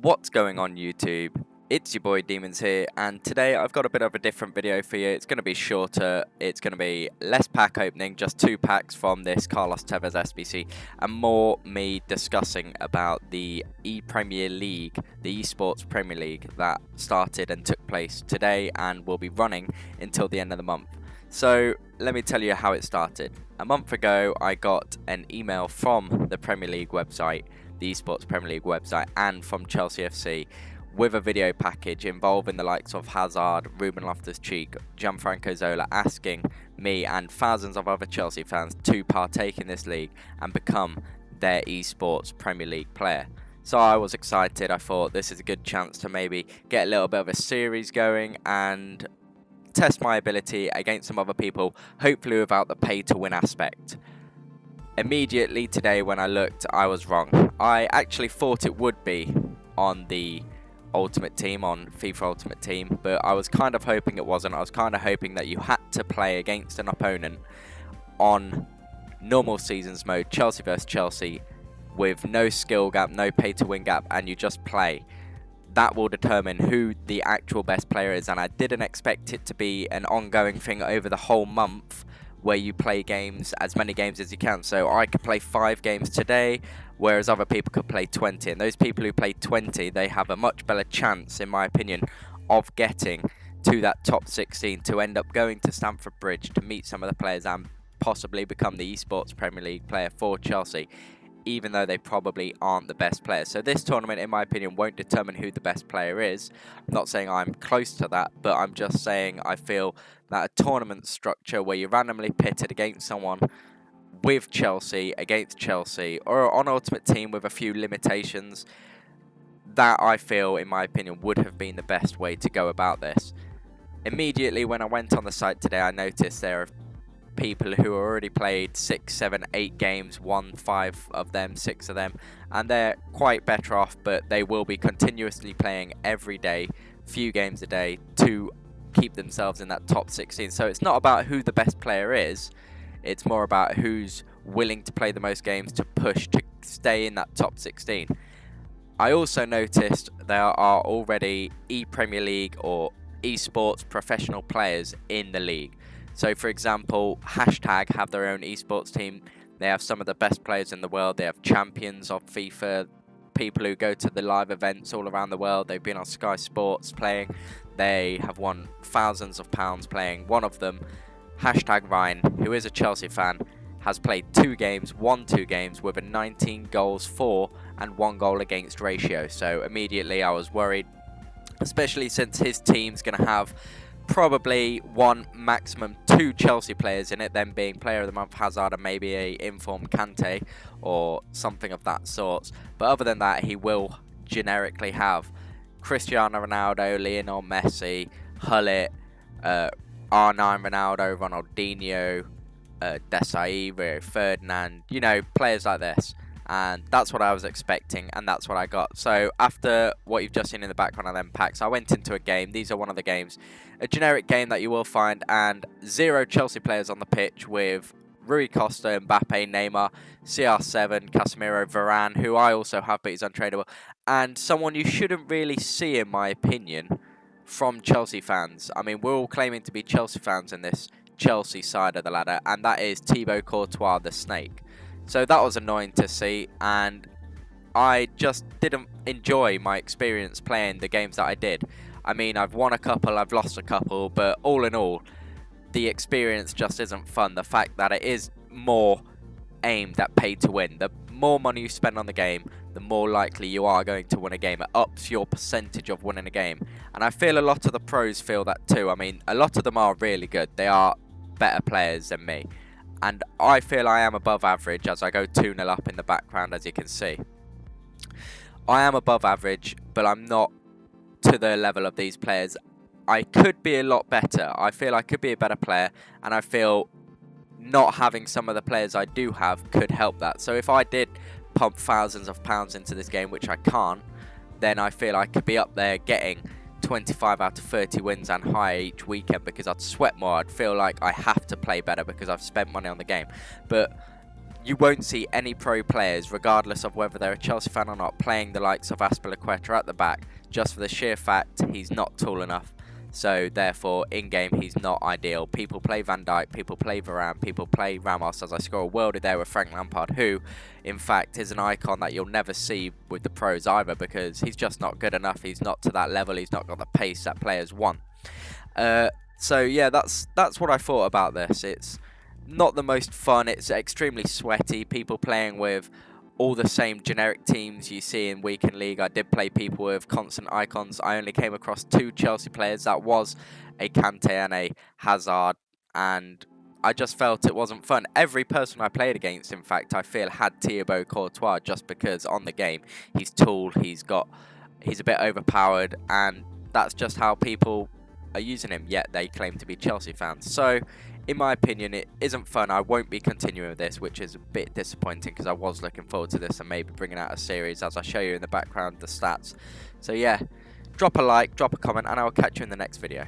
What's going on YouTube? It's your boy Demons here, and today I've got a bit of a different video for you. It's going to be shorter, it's going to be less pack opening, just 2 packs from this Carlos Tevez SBC, and more me discussing about the Epremier League, the Esports Premier League that started and took place today and will be running until the end of the month. So let me tell you how it started. A month ago I got an email from the Premier League website, the Esports Premier League website, and from Chelsea FC with a video package involving the likes of Hazard, Ruben Loftus-Cheek, Gianfranco Zola, asking me and thousands of other Chelsea fans to partake in this league and become their Esports Premier League player. So I was excited. I thought this is a good chance to maybe get a little bit of a series going and test my ability against some other people, hopefully without the pay to win aspect. Immediately today when I looked, I was wrong. I actually thought it would be on the Ultimate Team, on FIFA Ultimate Team, but I was kind of hoping it wasn't. I was kind of hoping that you had to play against an opponent on normal seasons mode, Chelsea versus Chelsea, with no skill gap, no pay to win gap, and you just play. That will determine who the actual best player is, and I didn't expect it to be an ongoing thing over the whole month where you play games, as many games as you can. So I could play 5 games today, whereas other people could play 20. And those people who play 20, they have a much better chance, in my opinion, of getting to that top 16, to end up going to Stamford Bridge to meet some of the players and possibly become the Esports Premier League player for Chelsea, even though they probably aren't the best players. So this tournament, in my opinion, won't determine who the best player is. I'm not saying I'm close to that, but I'm just saying I feel that a tournament structure where you're randomly pitted against someone with Chelsea, against Chelsea, or on Ultimate Team with a few limitations, that I feel, in my opinion, would have been the best way to go about this. Immediately when I went on the site today, I noticed there are people who already played 6, 7, 8 games, won 5 of them, 6 of them, and they're quite better off, but they will be continuously playing every day, few games a day, to keep themselves in that top 16. So it's not about who the best player is, it's more about who's willing to play the most games to push to stay in that top 16. I also noticed there are already Epremier League or esports professional players in the league. So for example, Hashtag have their own esports team. They have some of the best players in the world. They have champions of FIFA, people who go to the live events all around the world. They've been on Sky Sports playing. They have won thousands of pounds playing. One of them, Hashtag Ryan, who is a Chelsea fan, has played 2 games, won 2 games with a 19 goals for and 1 goal against ratio. So immediately I was worried, especially since his team's going to have probably 1, maximum 2 Chelsea players in it, them being Player of the Month Hazard and maybe a informed Kante or something of that sort. But other than that, he will generically have Cristiano Ronaldo, Lionel Messi, Hullet, R9 Ronaldo, Ronaldinho, Desai, Rio Ferdinand, you know, players like this. And that's what I was expecting, and that's what I got. So after what you've just seen in the background of them packs, I went into a game. These are one of the games. A generic game that you will find, and 0 Chelsea players on the pitch with Rui Costa, Mbappe, Neymar, CR7, Casemiro, Varane, who I also have, but he's untradeable. And someone you shouldn't really see, in my opinion, from Chelsea fans. I mean, we're all claiming to be Chelsea fans in this Chelsea side of the ladder, and that is Thibaut Courtois, the Snake. So that was annoying to see, and I just didn't enjoy my experience playing the games that I did. I mean, I've won a couple, I've lost a couple, but all in all, the experience just isn't fun. The fact that it is more aimed at pay to win. The more money you spend on the game, the more likely you are going to win a game. It ups your percentage of winning a game. And I feel a lot of the pros feel that too. I mean, a lot of them are really good. They are better players than me. And I feel I am above average as I go 2-0 up in the background, as you can see. I am above average, but I'm not to the level of these players. I could be a lot better. I feel I could be a better player, and I feel not having some of the players I do have could help that. So if I did pump thousands of pounds into this game, which I can't, then I feel I could be up there getting 25 out of 30 wins and higher each weekend, because I'd sweat more. I'd feel like I have to play better because I've spent money on the game. But you won't see any pro players, regardless of whether they're a Chelsea fan or not, playing the likes of Azpilicueta at the back, just for the sheer fact he's not tall enough. So therefore, in-game, he's not ideal. People play Van Dijk, people play Varane, people play Ramos, as I score a worldie there with Frank Lampard, who, in fact, is an icon that you'll never see with the pros either, because he's just not good enough. He's not to that level. He's not got the pace that players want. So yeah, that's what I thought about this. It's not the most fun. It's extremely sweaty. People playing with all the same generic teams you see in Weekend League. I did play people with constant icons. I only came across 2 Chelsea players. That was a Kante and a Hazard, and I just felt it wasn't fun. Every person I played against, in fact, I feel had Thibaut Courtois, just because on the game he's tall, he's a bit overpowered, and that's just how people are using him, yet they claim to be Chelsea fans. So in my opinion, it isn't fun. I won't be continuing with this, which is a bit disappointing, because I was looking forward to this and maybe bringing out a series, as I show you in the background the stats. So yeah, drop a like, drop a comment, and I will catch you in the next video.